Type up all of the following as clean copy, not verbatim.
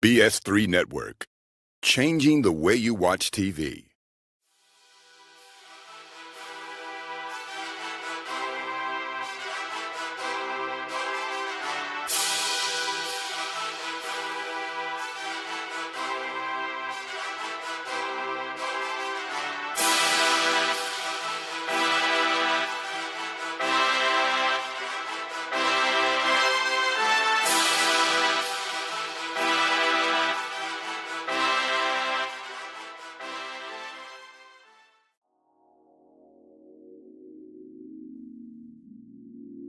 BS3 Network, changing the way you watch TV.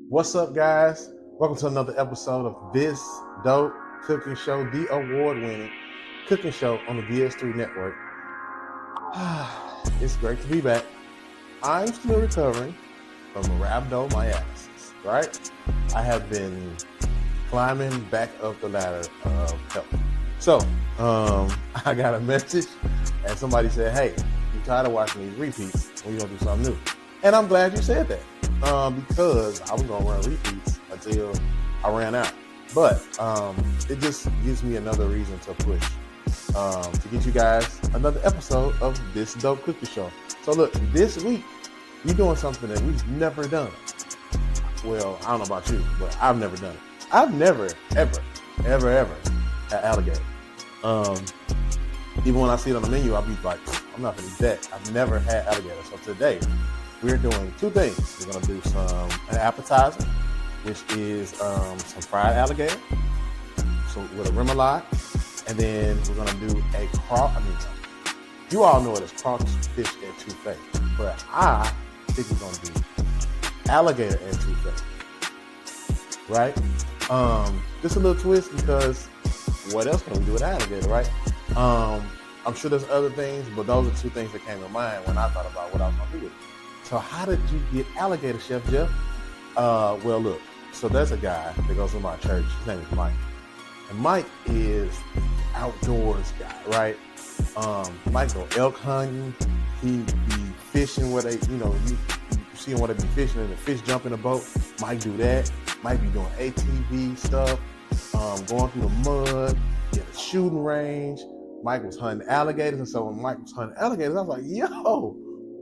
What's up, guys? Welcome to another episode of This Dope Cooking Show, the award-winning cooking show on the BS3 Network. It's great to be back. I'm still recovering from rhabdomyolysis, right? I have been climbing back up the ladder of health. So, I got a message and somebody said, hey, you tired of watching these repeats? We're going to do something new. And I'm glad you said that. Because I was gonna run repeats until I ran out. But it just gives me another reason to push to get you guys another episode of This Dope Cooking Show. So look, this week we're doing something that we've never done. Well, I don't know about you, but I've never done it. I've never, ever had alligator. Even when I see it on the menu, I'll be like, I'm not gonna eat that. I've never had alligator. So today, we're doing two things. We're gonna do an appetizer, which is some fried alligator, so with a remoulade, and then we're gonna do you all know it as crawfish etouffee, but I think we're gonna do alligator etouffee, right? Just a little twist because what else can we do with alligator, right? I'm sure there's other things, but those are two things that came to mind when I thought about what I was gonna do with it. So how did you get alligator, Chef Jeff? Well, look, so there's a guy that goes to my church. His name is Mike. And Mike is outdoors guy, right? Mike go elk hunting. He be fishing where you see him where they be fishing and the fish jump in the boat. Mike do that. Mike be doing ATV stuff, going through the mud, at a shooting range. Mike was hunting alligators. And so when Mike was hunting alligators, I was like, yo.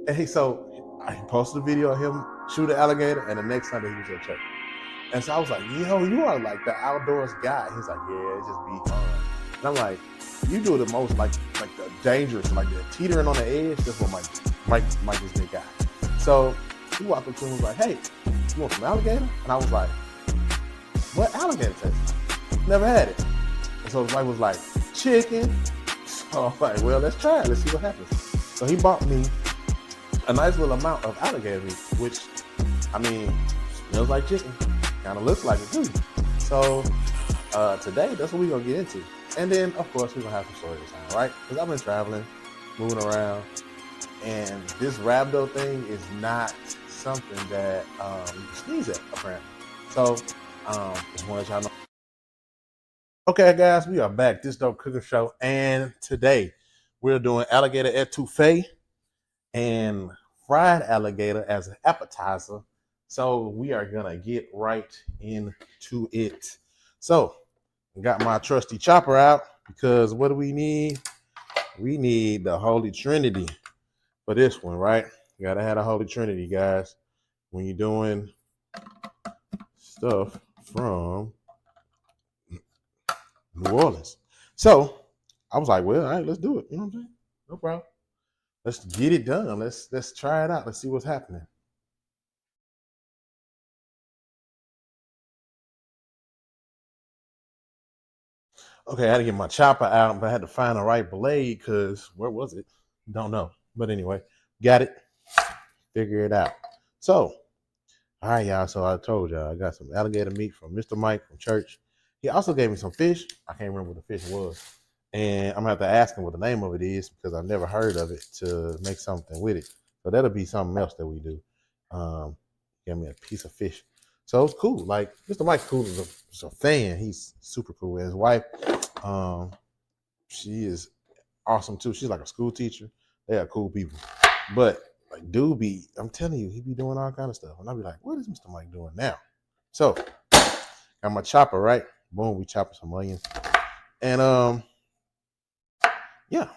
And so I posted a video of him shoot an alligator, and the next Sunday he was at church. And so I was like, yo, you are like the outdoors guy. He's like, yeah, it just be fun. And I'm like, you do the most like the dangerous, like the teetering on the edge. That's what Mike is the guy. So he walked up to him and was like, hey, you want some alligator? And I was like, what alligator tastes like? Never had it. And so Mike was like, chicken. So I was like, well, let's try it. Let's see what happens. So he bought me a nice little amount of alligator meat, which, smells like chicken. Kind of looks like it too. So today, that's what we're going to get into. And then, of course, we're going to have some story time, right? Because I've been traveling, moving around, and this rhabdo thing is not something that you can sneeze at, apparently. So, just want to let y'all know. Okay, guys, we are back. This Dope Cooking Show. And today, we're doing alligator etouffee and fried alligator as an appetizer. So we are gonna get right into it. So I got my trusty chopper out because what do we need? We need the Holy Trinity for this one, right? You gotta have the Holy Trinity, guys, when you're doing stuff from New Orleans. So I was like, well, all right, let's do it. You know what I'm saying? No problem. Let's get it done. Let's try it out. Let's see what's happening. Okay, I had to get my chopper out, but I had to find the right blade because where was it? Don't know. But anyway, got it. Figure it out. So, all right, y'all. So I told y'all I got some alligator meat from Mr. Mike from church. He also gave me some fish. I can't remember what the fish was. And I'm gonna have to ask him what the name of it is because I've never heard of it to make something with it. So that'll be something else that we do. Give me a piece of fish. So it's cool. Like Mr. Mike's cool as a fan. He's super cool. And his wife, she is awesome too. She's like a school teacher. They are cool people. But like dude I'm telling you, he be doing all kind of stuff. And I'll be like, what is Mr. Mike doing now? So got my chopper, right? Boom, we chopping some onions. And yeah.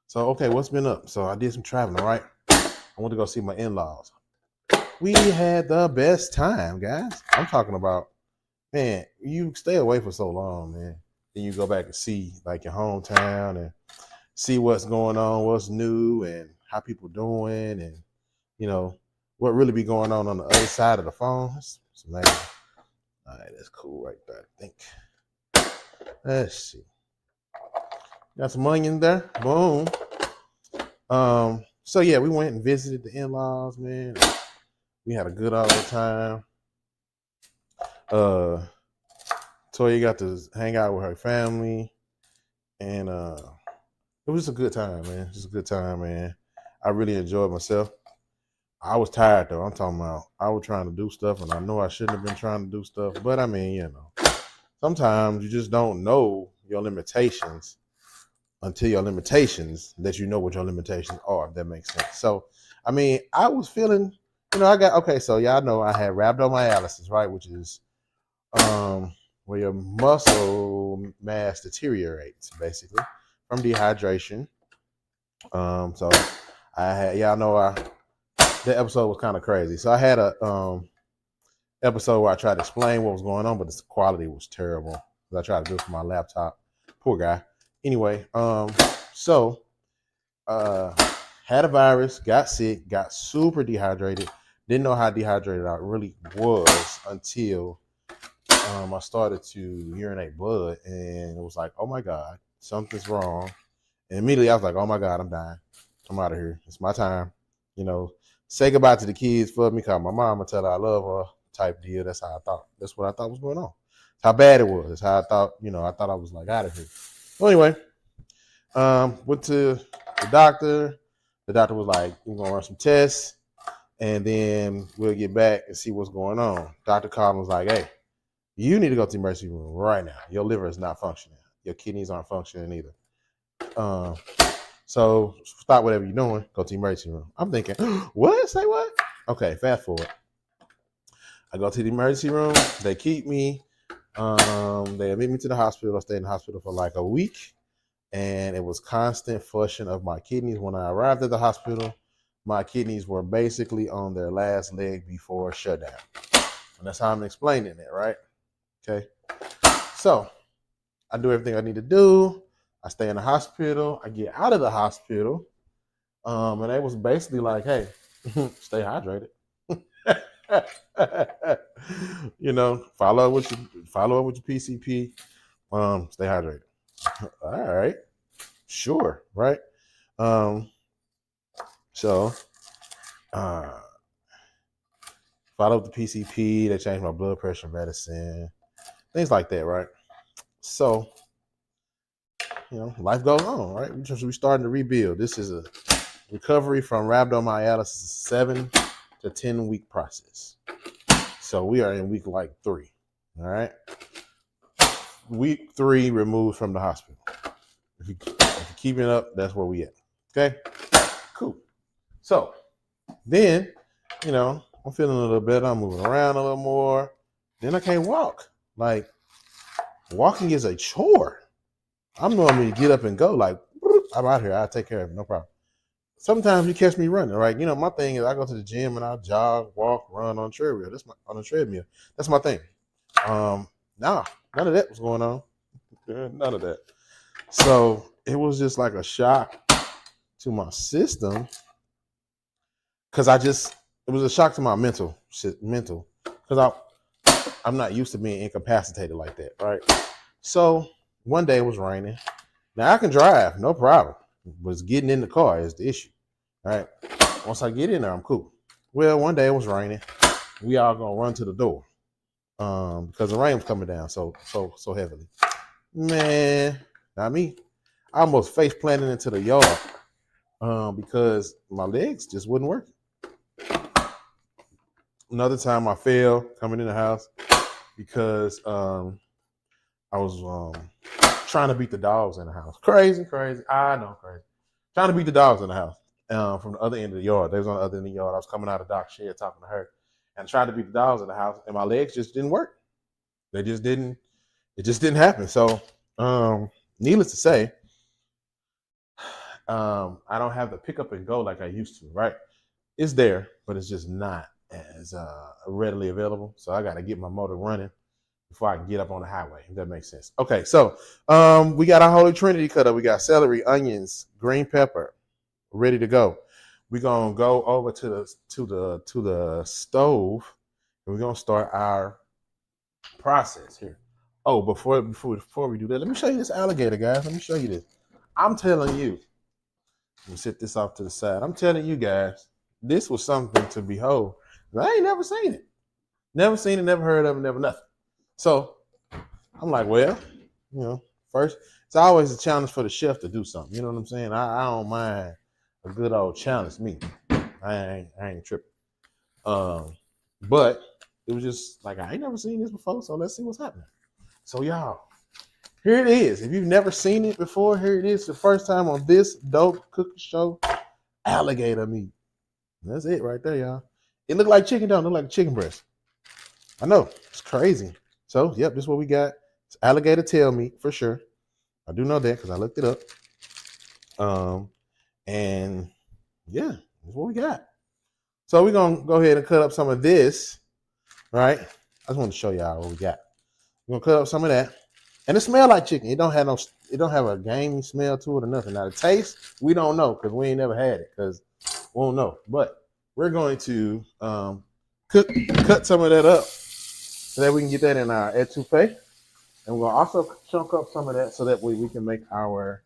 So okay, what's been up? So I did some traveling, right? I went to go see my in-laws. We had the best time, guys. I'm talking about, man, you stay away for so long, man. Then you go back and see like your hometown and see what's going on, what's new, and how people doing, and you know what really be going on the other side of the phone. It's amazing. All right, that's cool right there. I think. Let's see. Got some onion there. Boom. So yeah, we went and visited the in-laws, man. We had a good old time. Toya got to hang out with her family, and it was just a good time, man. Just a good time, man. I really enjoyed myself. I was tired though. I'm talking about I was trying to do stuff, and I know I shouldn't have been trying to do stuff. But I mean, sometimes you just don't know your limitations until your limitations that you know what your limitations are. If that makes sense. So, I mean, I was feeling, I got okay. So y'all know I had rhabdomyolysis, right, which is where your muscle mass deteriorates basically from dehydration. So I had y'all know the episode was kind of crazy. So I had a episode where I tried to explain what was going on, but the quality was terrible. I tried to do it for my laptop. Poor guy. Anyway, so had a virus, got sick, got super dehydrated. Didn't know how dehydrated I really was until I started to urinate blood, and it was like, oh my God, something's wrong. And immediately I was like, oh my God, I'm dying. I'm out of here. It's my time. Say goodbye to the kids for me, call my mom and tell her I love her type deal. That's how I thought. That's what I thought was going on. That's how bad it was. That's how I thought, I thought I was like out of here. So anyway, went to the doctor. The doctor was like, we're going to run some tests, and then we'll get back and see what's going on. Dr. Collins was like, hey, you need to go to the emergency room right now. Your liver is not functioning. Your kidneys aren't functioning either. So stop whatever you're doing. Go to the emergency room. I'm thinking, what? Say what? Okay, fast forward. I go to the emergency room. They keep me. They admit me to the hospital. I stayed in the hospital for like a week. And it was constant flushing of my kidneys. When I arrived at the hospital, my kidneys were basically on their last leg before shutdown. And that's how I'm explaining it, right? Okay. So I do everything I need to do. I stay in the hospital. I get out of the hospital. And they was basically like, hey, stay hydrated. Follow up with your PCP. Stay hydrated. All right. Sure, right? So follow up the PCP. They changed my blood pressure medicine, things like that, right? So, life goes on, right? We're starting to rebuild. This is a recovery from rhabdomyolysis, 7 to 10 week process. So we are in week like 3, all right? Week 3 removed from the hospital. If you keep it up, that's where we at. Okay, cool. So then, I'm feeling a little better. I'm moving around a little more. Then I can't walk. Like, walking is a chore. I'm normally get up and go. Like, I'm out here. I'll take care of it. No problem. Sometimes you catch me running, right? My thing is I go to the gym and I jog, walk, run on treadmill. On a treadmill. That's my thing. Nah, none of that was going on. None of that. So it was just like a shock to my system, because it was a shock to my mental, because I'm not used to being incapacitated like that, right? So one day it was raining. Now I can drive, no problem. But getting in the car is the issue, right? Once I get in there, I'm cool. Well, one day it was raining. We all gonna run to the door because the rain was coming down so heavily. Man, not me. I almost face planted into the yard because my legs just wouldn't work. Another time I fell coming in the house because I was trying to beat the dogs in the house. Crazy. I know, crazy. Trying to beat the dogs in the house from the other end of the yard. They was on the other end of the yard. I was coming out of Doc's shed talking to her and trying to beat the dogs in the house, and my legs just didn't work. It just didn't happen. So Needless to say, I don't have the pick up and go like I used to, right? It's there, but it's just not as readily available. So I got to get my motor running before I can get up on the highway, if that makes sense. Okay, so we got our Holy Trinity cut up. We got celery, onions, green pepper, ready to go. We're gonna go over to the stove, and we're gonna start our process here. Oh, before we do that, let me show you this alligator, guys. Let me show you this. I'm telling you, let me set this off to the side. I'm telling you guys, this was something to behold. I ain't never seen it. Never seen it, never heard of it, never nothing. So I'm like, well, first, it's always a challenge for the chef to do something. You know what I'm saying? I don't mind a good old challenge. Me, I ain't tripping. But it was just like I ain't never seen this before, so let's see what's happening. So y'all, here it is. If you've never seen it before, here it is. The first time on this dope cooking show, alligator meat. That's it right there, y'all. It looked like chicken, don't look like chicken breast. I know, it's crazy. So, yep, this is what we got. It's alligator tail meat for sure. I do know that because I looked it up. And yeah, that's what we got. So we're gonna go ahead and cut up some of this, right? I just want to show y'all what we got. We're gonna cut up some of that. And it smells like chicken. It don't have a gamey smell to it or nothing. Now the taste, we don't know because we ain't never had it because we won't know. But we're going to cut some of that up so that we can get that in our etouffee. And we'll also chunk up some of that so that we can make our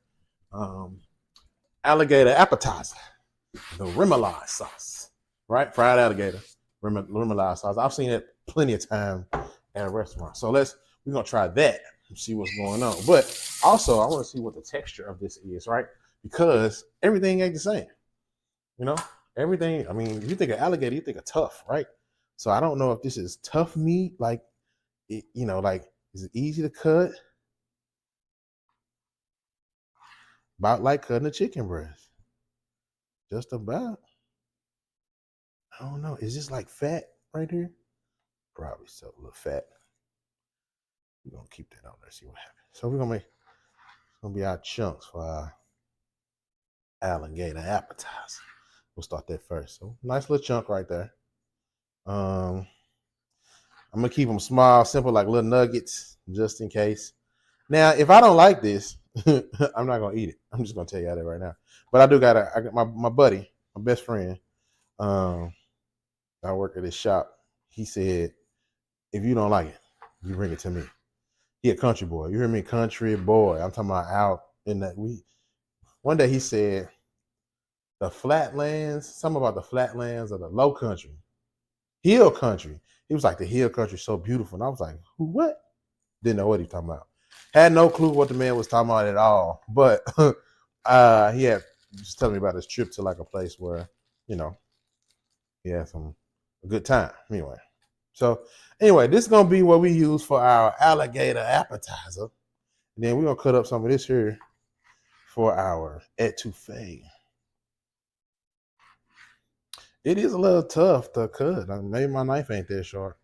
alligator appetizer, the remoulade sauce, right? Fried alligator, remoulade sauce. I've seen it plenty of times at a restaurant. So we're going to try that and see what's going on. But also, I want to see what the texture of this is, right? Because everything ain't the same. Everything, I mean, if you think of alligator, you think of tough, right? So I don't know if this is tough meat, like, is it easy to cut? About like cutting a chicken breast. Just about. I don't know. Is this like fat right here? Probably so, a little fat. We're going to keep that on there, see what happens. So it's going to be our chunks for our alligator appetizer. We'll start that first. So nice little chunk right there. I'm going to keep them small, simple, like little nuggets, just in case. Now, if I don't like this, I'm not going to eat it. I'm just going to tell you that right now. But I got my buddy, my best friend, I work at his shop. He said, if you don't like it, you bring it to me. He a country boy. You hear me? Country boy. I'm talking about out in that. One day he said, the flatlands, something about the flatlands of the low country, hill country. He was like, the hill country so beautiful. And I was like, who, what? Didn't know what he was talking about. Had no clue what the man was talking about at all. But he had just telling me about his trip to like a place where, he had a good time. Anyway, this is gonna be what we use for our alligator appetizer. And then we're gonna cut up some of this here for our etouffee. It is a little tough to cut. Maybe my knife ain't that sharp,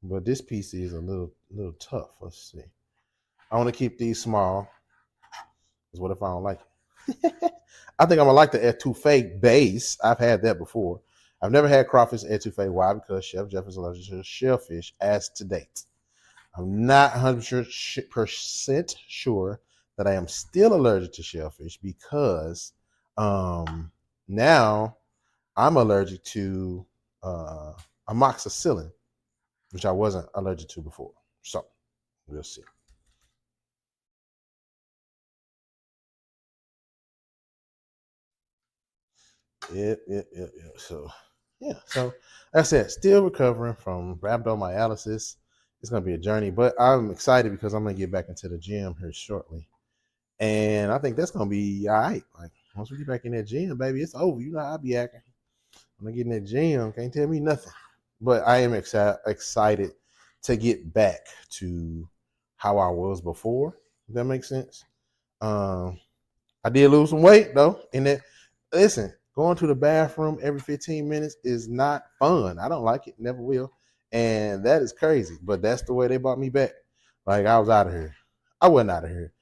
but this piece is a little tough. Let's see. I want to keep these small. Because what if I don't like it? I think I'm gonna like the etouffee base. I've had that before. I've never had crawfish etouffee. Why? Because Chef Jeff is allergic to shellfish as to date. I'm not 100% sure that I am still allergic to shellfish because now I'm allergic to amoxicillin, which I wasn't allergic to before. So we'll see. Yep. So like I said, still recovering from rhabdomyolysis. It's gonna be a journey, but I'm excited because I'm gonna get back into the gym here shortly, and I think that's gonna be all right. Like once we get back in that gym, baby, it's over. You know how I be acting. When I get in that gym, can't tell me nothing. But I am excited to get back to how I was before. If that makes sense. I did lose some weight though. And that, listen, going to the bathroom every 15 minutes is not fun. I don't like it, never will. And that is crazy. But that's the way they brought me back. Like I was out of here. I wasn't out of here.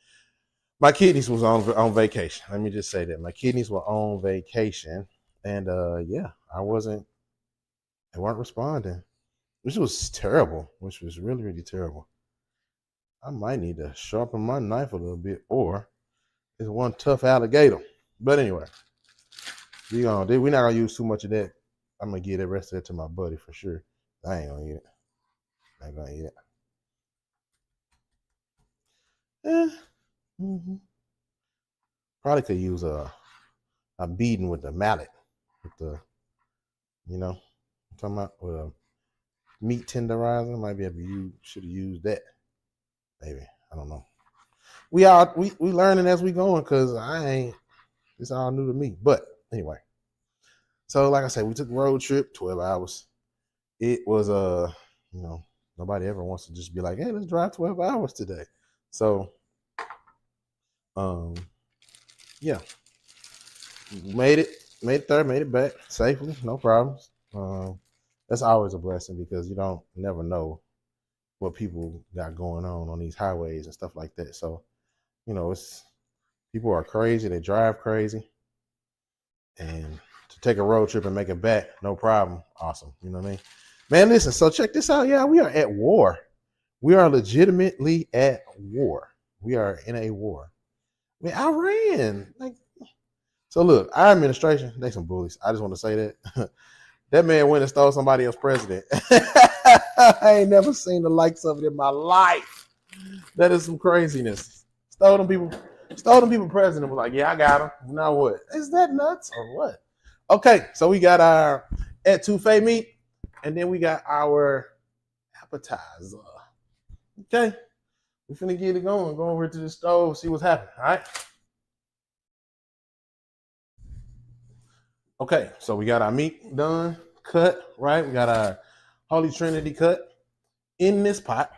My kidneys was on vacation. Let me just say that my kidneys were on vacation, and yeah, they weren't responding, which was terrible. Which was really really terrible. I might need to sharpen my knife a little bit, or it's one tough alligator. But anyway, we're not gonna use too much of that. I'm gonna give the rest of it to my buddy for sure. I ain't gonna eat it. I ain't gonna eat it. Eh, mhm. Probably could use a beating with the mallet, with the I'm talking about with a meat tenderizer. Might be able to should have used that. Maybe I don't know. We learning as we going because I ain't. It's all new to me. But anyway, so like I said, we took a road trip, 12 hours. It was nobody ever wants to just be like, hey, let's drive 12 hours today. So um yeah, made it there, made it back safely, no problems. That's always a blessing because you don't never know what people got going on these highways and stuff like that. So, it's people are crazy, they drive crazy. And to take a road trip and make it back, no problem. Awesome. You know what I mean? Man, listen, so check this out. Yeah, we are at war. We are legitimately at war. We are in a war. I mean, Iran. So look, our administration, they some bullies. I just want to say that. That man went and stole somebody else's president. I ain't never seen the likes of it in my life. That is some craziness. Stole them people president was like, yeah, I got him. Now what? Is that nuts or what? Okay, so we got our etouffee meat, and then we got our appetizer. Okay, we finna get it going. Go over to the stove, see what's happening. All right. Okay, so we got our meat done, cut, right? We got our Holy Trinity cut. In this pot,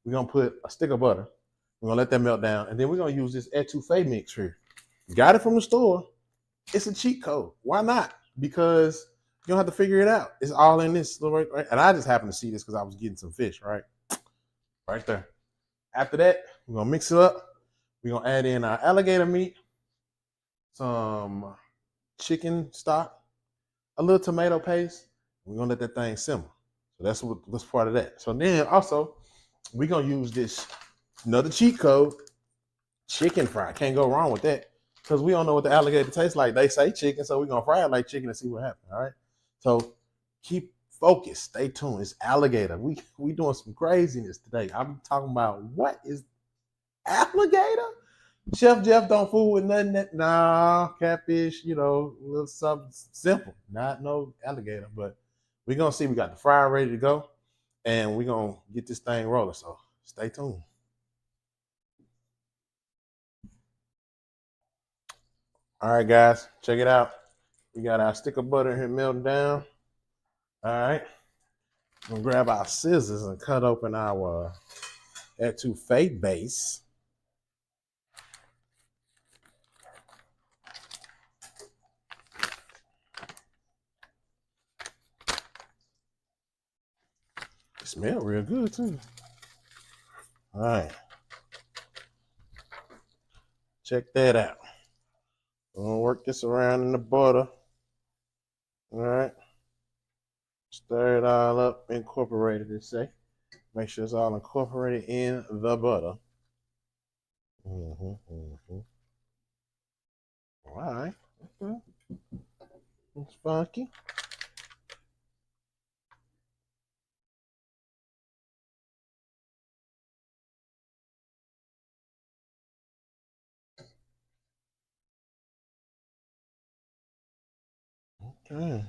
we're gonna put a stick of butter. We're gonna let that melt down, and then we're gonna use this etouffee mix here. Got it from the store. It's a cheat code. Why not? Because you don't have to figure it out. It's all in this little right. And I just happened to see this because I was getting some fish, right? Right there. After that, we're gonna mix it up. We're gonna add in our alligator meat, some chicken stock, a little tomato paste. We're gonna let that thing simmer. So that's part of that. So then also we're gonna use this another cheat code, chicken fry. Can't go wrong with that. Because we don't know what the alligator tastes like. They say chicken, so we're gonna fry it like chicken and see what happens. All right. So keep focused, stay tuned. It's alligator. We doing some craziness today. I'm talking about what is alligator? Chef Jeff don't fool with nothing that catfish, a little something simple. Not no alligator, but we're gonna see. We got the fryer ready to go, and we're gonna get this thing rolling. So stay tuned. All right, guys, check it out. We got our stick of butter here melting down. All right. We'll grab our scissors and cut open our etouffee base. It smells real good too. All right. Check that out. We're gonna work this around in the butter. All right. Stir it all up, incorporate it, say. Make sure it's all incorporated in the butter. All right. Okay. It's funky. Okay.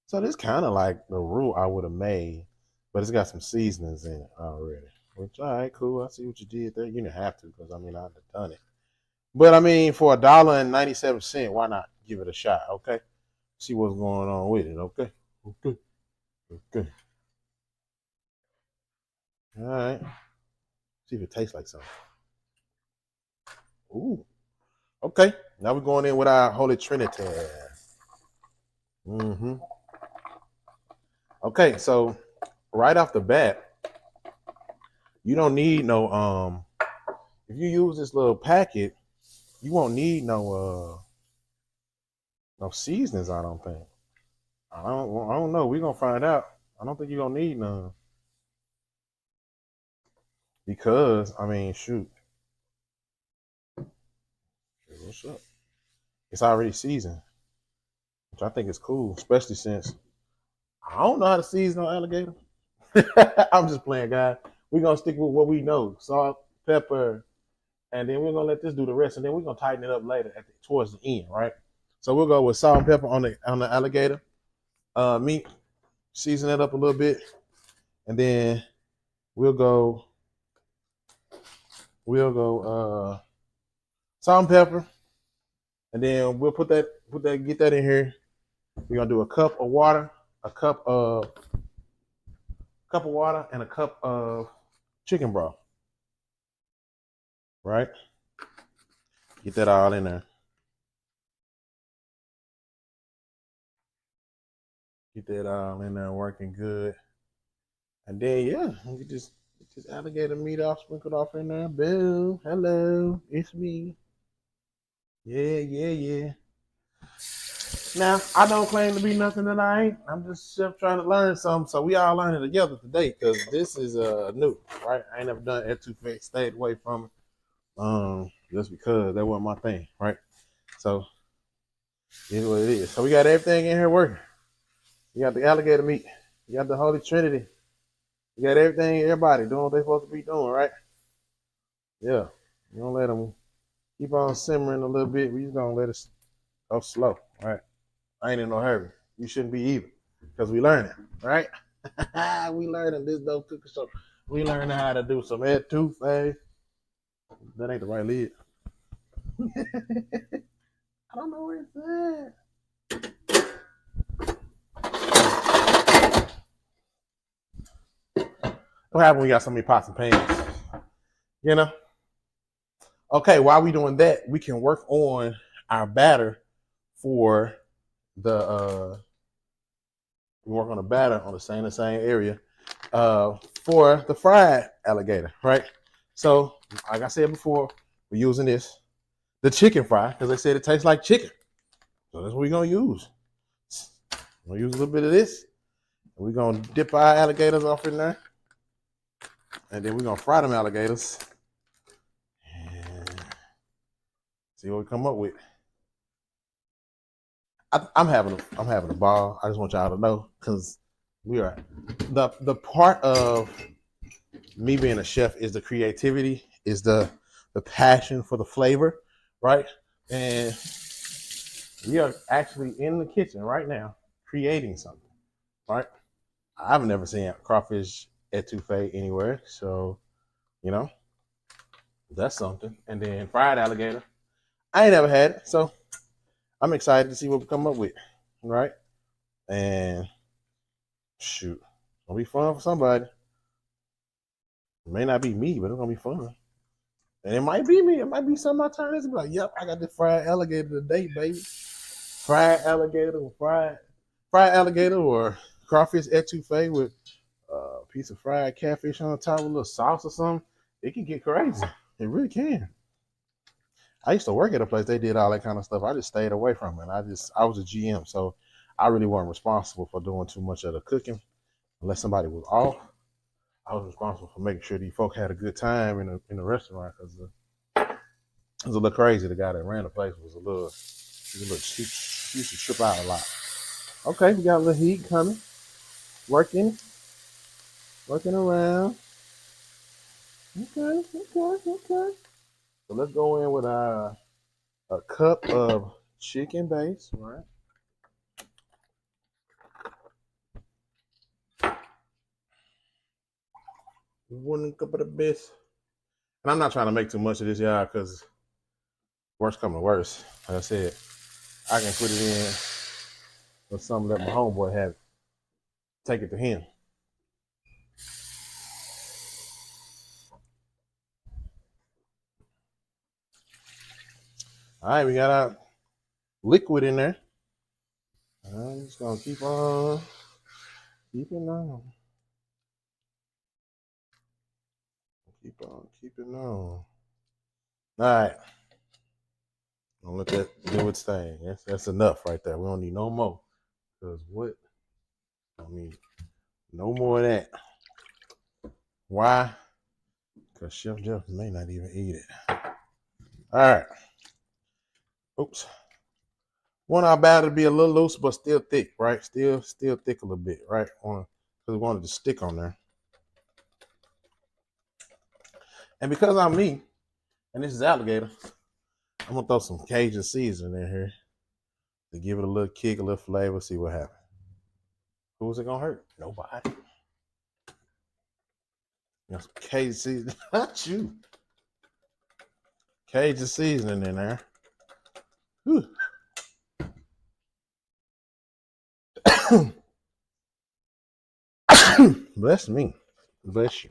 So this kind of like the roux I would have made, but it's got some seasonings in it already. Which, all right, cool. I see what you did there. You didn't have to because, I'd have done it. But, for $1.97, why not give it a shot, okay? See what's going on with it, okay? Okay. Okay. All right. See if it tastes like something. Ooh. Okay. Now we're going in with our Holy Trinity. Mm-hmm. Okay, so right off the bat, you don't need no if you use this little packet, you won't need no seasonings. I don't think. I don't know. We're gonna find out. I don't think you're gonna need none because I mean, shoot, what's up? It's already seasoned, which I think is cool, especially since I don't know how to season on alligator. I'm just playing, guys. We're gonna stick with what we know: salt, pepper, and then we're gonna let this do the rest, and then we're gonna tighten it up later towards the end, right? So we'll go with salt and pepper on the alligator meat, season it up a little bit, and then we'll go salt and pepper, and then we'll get that in here. We're gonna do a cup of water, a cup of water, and a cup of chicken broth, right? Get that all in there. Get that all in there working good. And then yeah, we just alligator meat off, sprinkled off in there. Boom. Hello, it's me. Yeah, yeah, yeah. Now I don't claim to be nothing that I ain't. I'm just chef trying to learn something. So we all learning together today because this is new, right? I ain't never done etouffee, stayed away from it. Just because that wasn't my thing, right? So it is what it is. So we got everything in here working. You got the alligator meat. You got the Holy Trinity. You got everything, everybody doing what they supposed to be doing, right? Yeah. You don't let them keep on simmering a little bit. We just gonna let it go slow, right? I ain't in no hurry. You shouldn't be either, because we learning, right? We learning this dope cooking show. We learning how to do some etouffee. That ain't the right lid. I don't know where it's at. What happened when you got so many pots and pans? You know? Okay, while we doing that, we can work on our batter for the we work on the batter on the same area for the fried alligator, right? So, like I said before, we're using the chicken fry, because they said it tastes like chicken. So that's what we're gonna use. We're gonna use a little bit of this, and we're gonna dip our alligators off in there, and then we're gonna fry them alligators and see what we come up with. I'm having a ball. I just want y'all to know, because we are the part of me being a chef is the creativity, is the passion for the flavor, right? And we are actually in the kitchen right now creating something, right? I've never seen crawfish etouffee anywhere, so you know that's something. And then fried alligator, I ain't never had it, so I'm excited to see what we come up with, right? And shoot, it'll be fun for somebody. It may not be me, but it's gonna be fun. And it might be me. It might be something I turn this and be like, yep, I got this fried alligator today, baby. Fried alligator or fried alligator or crawfish etouffee with a piece of fried catfish on the top with a little sauce or something. It can get crazy. It really can. I used to work at a place they did all that kind of stuff. I just stayed away from it. I was a GM, so I really wasn't responsible for doing too much of the cooking unless somebody was off. I was responsible for making sure these folk had a good time in the restaurant, because it was a little crazy. The guy that ran the place was a little cheap. He used to trip out a lot. Okay, we got a little heat coming, working around. Okay. So let's go in with a cup of chicken base, right? 1 cup of the best. And I'm not trying to make too much of this, y'all, because worst come to worst, like I said, I can put it in with something that my homeboy have it. Take it to him. All right, we got our liquid in there. I'm just gonna keep on keeping on. Keep on keeping on. All right. Don't let that do its thing. That's enough right there. We don't need no more. Because what? I mean, no more of that. Why? Because Chef Jeff may not even eat it. All right. Oops. Want our batter to be a little loose, but still thick, right? Still thick a little bit, right? Because we wanted to stick on there. And because I'm me, and this is Alligator, I'm gonna throw some Cajun seasoning in here to give it a little kick, a little flavor, see what happens. Who's it gonna hurt? Nobody. Got some Cajun seasoning. Not you. Cajun seasoning in there. Whew. Bless me. Bless you.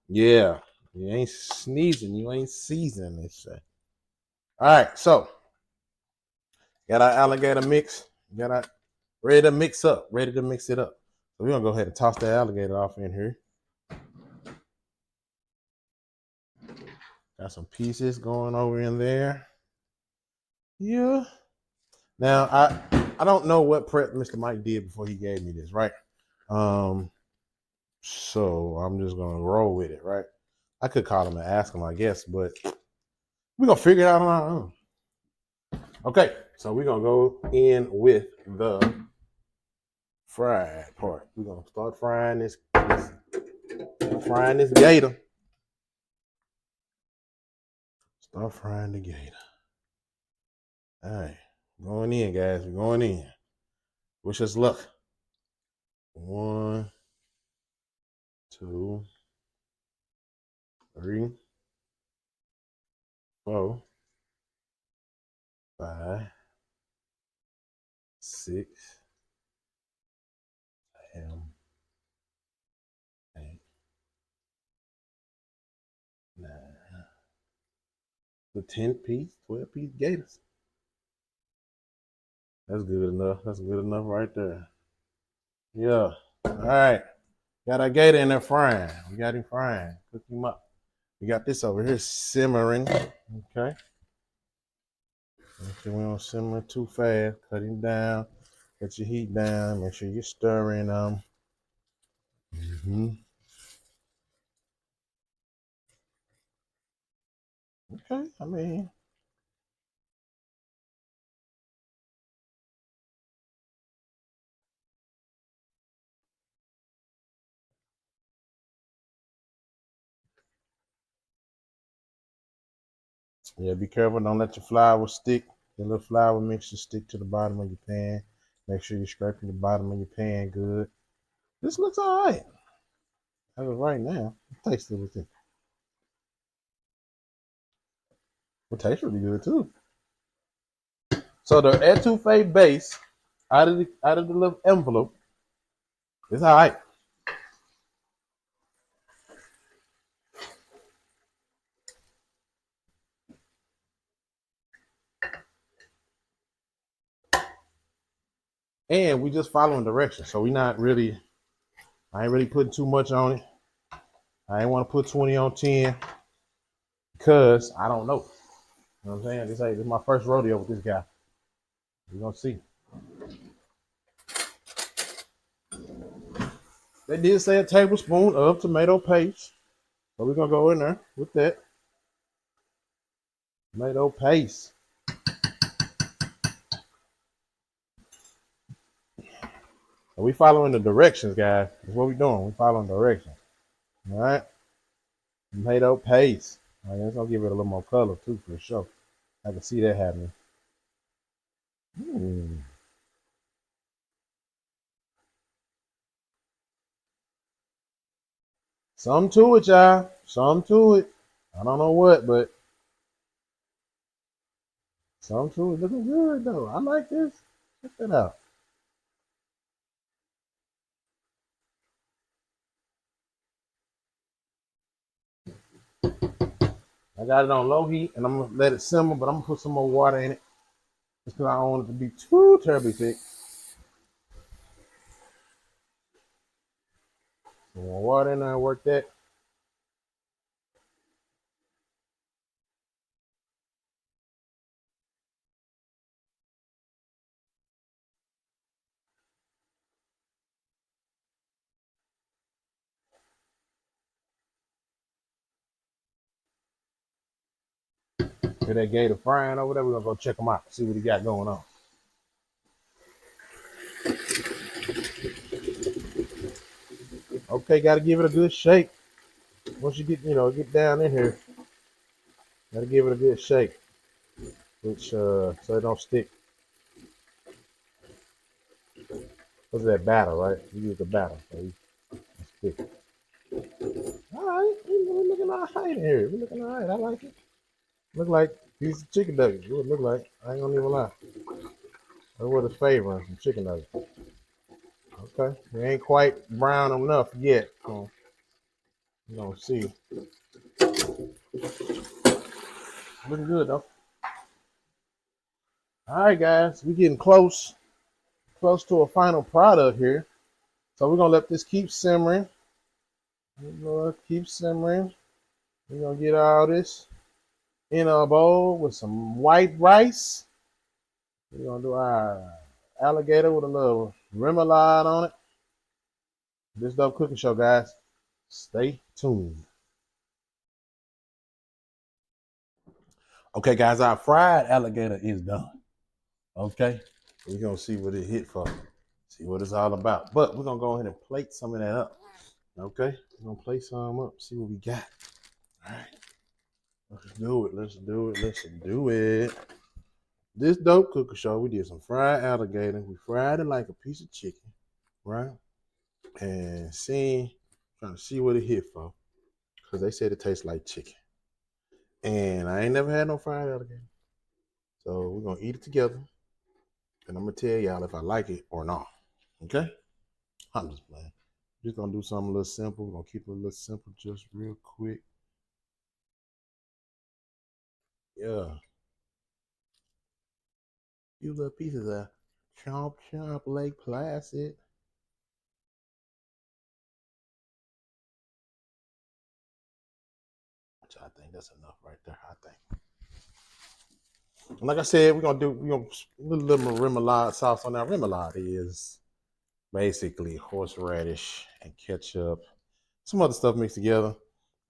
Yeah. You ain't sneezing. You ain't seasoning this shit. All right. So, got our alligator mix. Got our ready to mix up. Ready to mix it up. So, we're going to go ahead and toss that alligator off in here. Got some pieces going over in there. Yeah. Now, I don't know what prep Mr. Mike did before he gave me this, right? So I'm just gonna roll with it, right? I could call him and ask him, I guess, but we're gonna figure it out on our own. Okay, so we're gonna go in with the fried part. We're gonna start frying this gator. Start frying the gator. All right, going in, guys. We're going in. Wish us luck. 1, 2, 3, 4, 5, 6, 7, 8, 9. The 10-piece, 12-piece gators. That's good enough. That's good enough right there. Yeah. All right. Got our gator in there frying. We got him frying. Cook him up. We got this over here simmering. Okay. Make sure we don't simmer too fast. Cut him down. Cut your heat down. Make sure you're stirring them. Okay. I mean, yeah, be careful. Don't let your flour stick. Your little flour mixture stick to the bottom of your pan. Make sure you're scraping the bottom of your pan good. This looks all right. As of right now, it tastes it. It tastes really good too. So the etouffee base out of the little envelope is all right. And we just following directions. So I ain't really putting too much on it. I ain't want to put 20 on 10 because I don't know. You know what I'm saying? This is my first rodeo with this guy. We're gonna see. They did say a tablespoon of tomato paste. So we're gonna go in there with that. Tomato paste. And we following the directions, guys. That's what we doing. We following directions. All right. Tomato paste. All right, that's gonna give it a little more color too, for sure. I can see that happening. Something to it, y'all. Something to it. I don't know what, but something to it. Looking good though. I like this. Check that out. I got it on low heat, and I'm gonna let it simmer, but I'm gonna put some more water in it just because I don't want it to be too terribly thick. Some more water in there and work that. Hear that gator frying over there? We're gonna go check him out, see what he got going on. Okay, gotta give it a good shake. Once you get down in here, gotta give it a good shake, which so it don't stick. What's that batter, right? You use the batter, so you stick. All right, we're looking all right in here. We're looking all right. I like it. Look like piece of chicken nuggets. What it look like? I ain't gonna even lie. That's what it's favoring, some chicken nuggets. Okay, it ain't quite brown enough yet. So you gonna see. Looking good though. All right, guys, we getting close to a final product here. So we're gonna let this keep simmering. Keep simmering. We're gonna get all this in a bowl with some white rice. We're gonna do our alligator with a little remoulade on it. This dope cooking show, guys. Stay tuned. Okay, guys, our fried alligator is done. Okay, we're gonna see what it hit for. See what it's all about. But we're gonna go ahead and plate some of that up. Okay, we're gonna plate some up, see what we got. All right, let's do it. Let's do it. Let's do it. This dope cooker show, we did some fried alligator. We fried it like a piece of chicken, right? And trying to see what it hit for, because they said it tastes like chicken. And I ain't never had no fried alligator, so we're gonna eat it together. And I'm gonna tell y'all if I like it or not. Okay? I'm just playing. Just gonna do something a little simple. We're gonna keep it a little simple, just real quick. Yeah. Few little pieces of chomp Lake Placid. Which I think that's enough right there. I think. And like I said, we're gonna do a little remoulade sauce on that. Remoulade is basically horseradish and ketchup, some other stuff mixed together.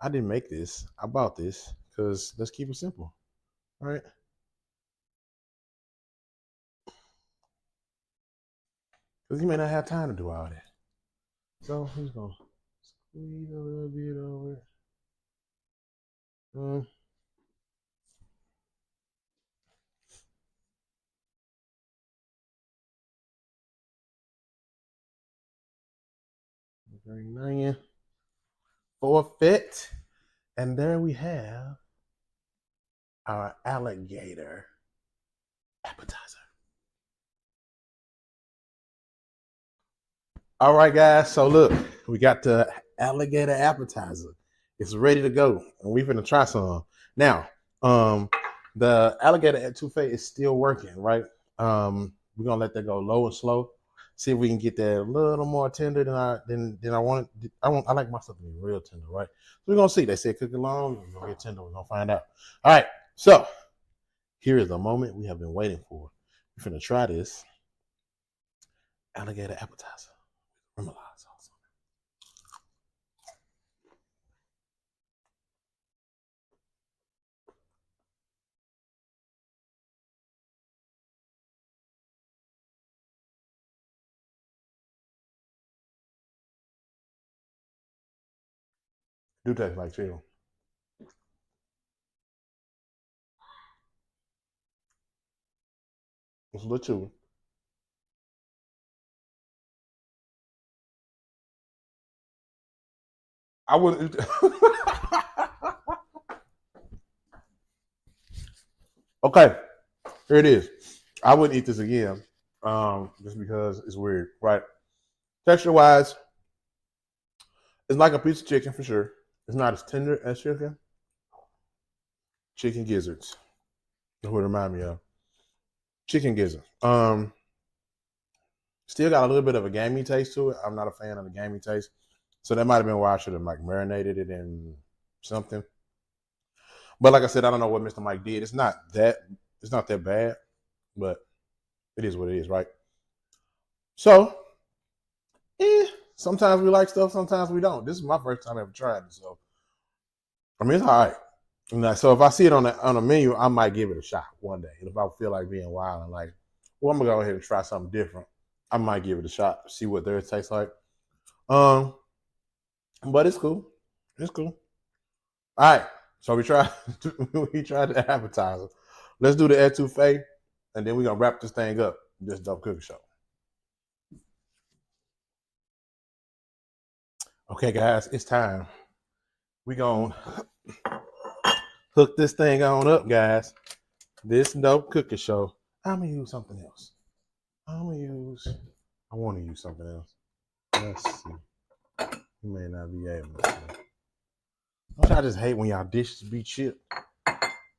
I didn't make this. I bought this because let's keep it simple. All right. Because you may not have time to do all that. So he's gonna squeeze a little bit over. Green onion for fit. And there we have our alligator appetizer. All right, guys. So look, we got the alligator appetizer. It's ready to go, and we're gonna try some now. The alligator etouffee is still working, right? We're gonna let that go low and slow. See if we can get that a little more tender than I want. I like my stuff to be real tender, right? So we're gonna see. They said cook it long, we're gonna get tender. We're gonna find out. All right. So here is the moment we have been waiting for. We're gonna try this alligator appetizer. Remoulade sauce. Do taste like chicken. It's a little chewy. I wouldn't. Okay, here it is. I wouldn't eat this again, just because it's weird, right? Texture wise, it's like a piece of chicken for sure. It's not as tender as chicken. Chicken gizzards. That's what it reminds me of. Chicken gizzards. Still got a little bit of a gamey taste to it. I'm not a fan of the gamey taste, so that might have been why I should have like marinated it in something. But like I said, I don't know what Mr. Mike did. It's not that bad, but it is what it is, right? So, sometimes we like stuff, sometimes we don't. This is my first time ever trying it, so I mean it's all right. And so if I see it on a menu, I might give it a shot one day. And if I feel like being wild and like, well, I'm gonna go ahead and try something different, I might give it a shot, see what theirs tastes like. Um, but it's cool. It's cool. All right. So we tried the appetizer. Let's do the etouffee, and then we're gonna wrap this thing up. This dope cooking show. Okay, guys, it's time. We gonna hook this thing on up, guys. This dope cooking show. I'm gonna use something else. I want to use something else. Let's see. You may not be able to. I just hate when y'all dishes be chipped.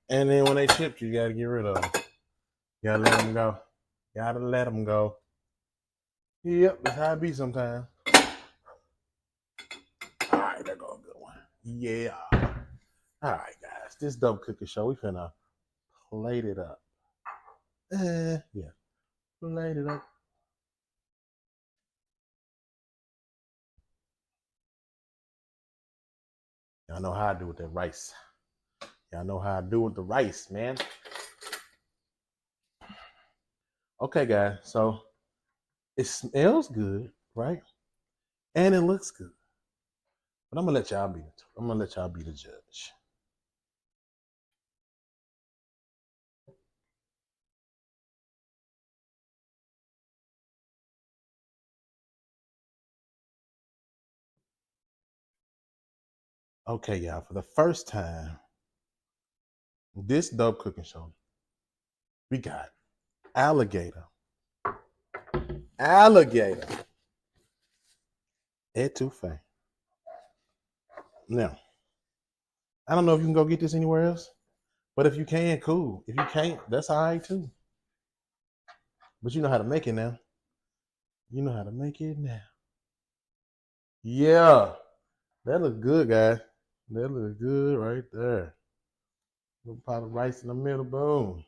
And then when they chipped, you gotta get rid of them. You gotta let them go. Gotta let them go. Yep, that's how it be sometimes. All right, there go a good one. Yeah. All right, guys. This dope cooking show, we finna plate it up. Yeah. Plate it up. Y'all know how I do with that rice. Y'all know how I do with the rice, man. Okay, guys. So it smells good, right? And it looks good. But I'm gonna let y'all be the judge. Okay, y'all. For the first time, this dope cooking show, we got alligator etouffee. Now, I don't know if you can go get this anywhere else, but if you can, cool. If you can't, that's all right too. But you know how to make it now. You know how to make it now. Yeah, that looks good, guys. That looks good right there. Little pot of rice in the middle, boom.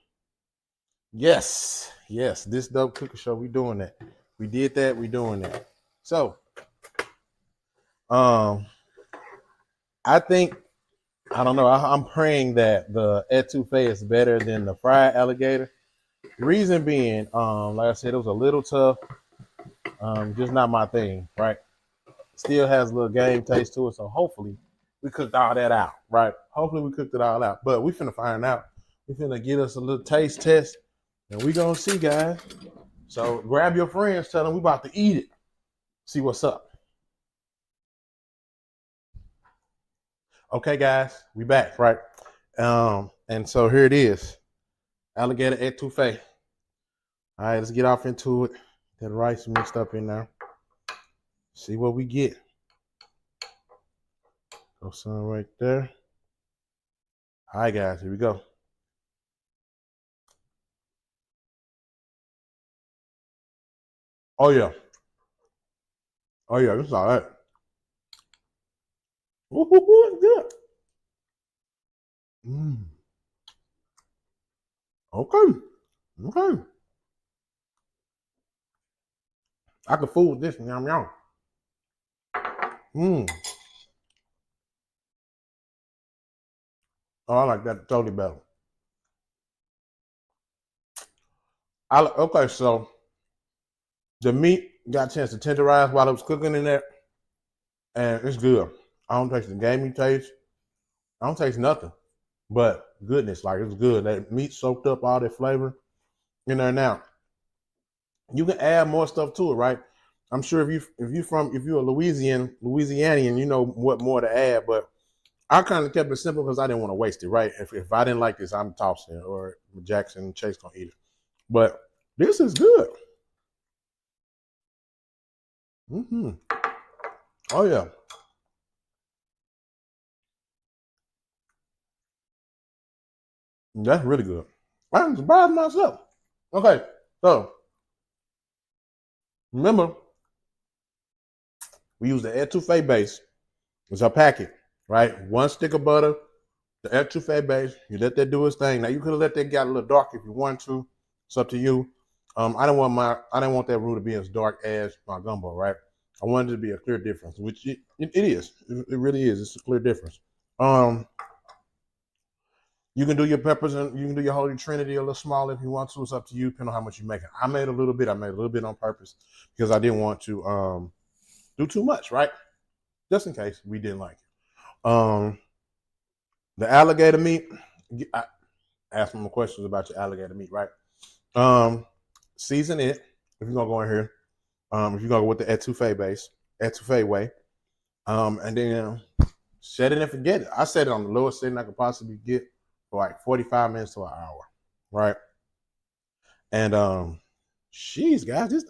Yes, this dope cooking show, we doing that. We did that, we doing that. So, I think, I don't know, I'm praying that the etouffee is better than the fried alligator. Reason being, like I said, it was a little tough. Just not my thing, right? Still has a little game taste to it, so hopefully we cooked all that out, right? Hopefully we cooked it all out. But we finna find out. We finna get us a little taste test, and we gonna see, guys. So grab your friends, tell them we about to eat it. See what's up. Okay, guys, we back, right? And so here it is. Alligator etouffee. All right, let's get off into it. That rice mixed up in there. See what we get. Go some right there. All right, guys, here we go. Oh yeah. Oh yeah, this is all right. Ooh, it's good. Mm. Okay. Okay. I could fool with this. Yum yum. Mm. Oh, I like that totally better. Okay, so the meat got a chance to tenderize while it was cooking in there, and it's good. I don't taste the gamey taste. I don't taste nothing, but goodness, like it's good. That meat soaked up all that flavor in there. Now you can add more stuff to it, right? I'm sure if you're a Louisianian, you know what more to add. But I kind of kept it simple because I didn't want to waste it, right? If I didn't like this, I'm tossing it, or Jackson and Chase gonna eat it. But this is good. Mm-hmm. Oh yeah, that's really good. I'm surprised myself. Okay, so remember we use the etouffee base as our packet, right? One stick of butter, the etouffee base. You let that do its thing. Now you could have let that get a little dark if you want to. It's up to you. I didn't want that roux to be as dark as my gumbo, right? I wanted it to be a clear difference, which it is. It really is. It's a clear difference. Um, You can do your peppers and you can do your Holy Trinity a little smaller if you want to. It's up to you, depending on how much you make it. I made a little bit. I made a little bit on purpose because I didn't want to do too much, right? Just in case we didn't like it. The alligator meat. I asked some questions about your alligator meat, right? Season it if you're gonna go in here. If you're gonna go with the etouffee way, and then set it and forget it. I set it on the lowest setting I could possibly get for like 45 minutes to an hour, right? And jeez, guys,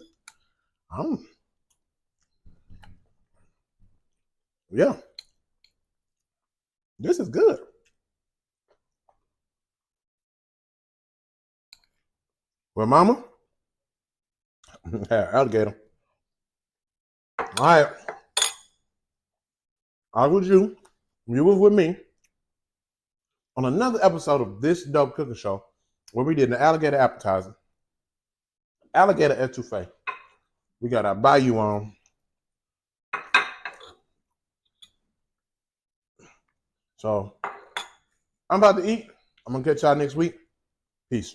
yeah, this is good. Well, mama, alligator. All right, I was you. You was with me on another episode of this dope cooking show where we did the alligator appetizer, alligator etouffee. We got our bayou on. So I'm about to eat. I'm gonna catch y'all next week. Peace.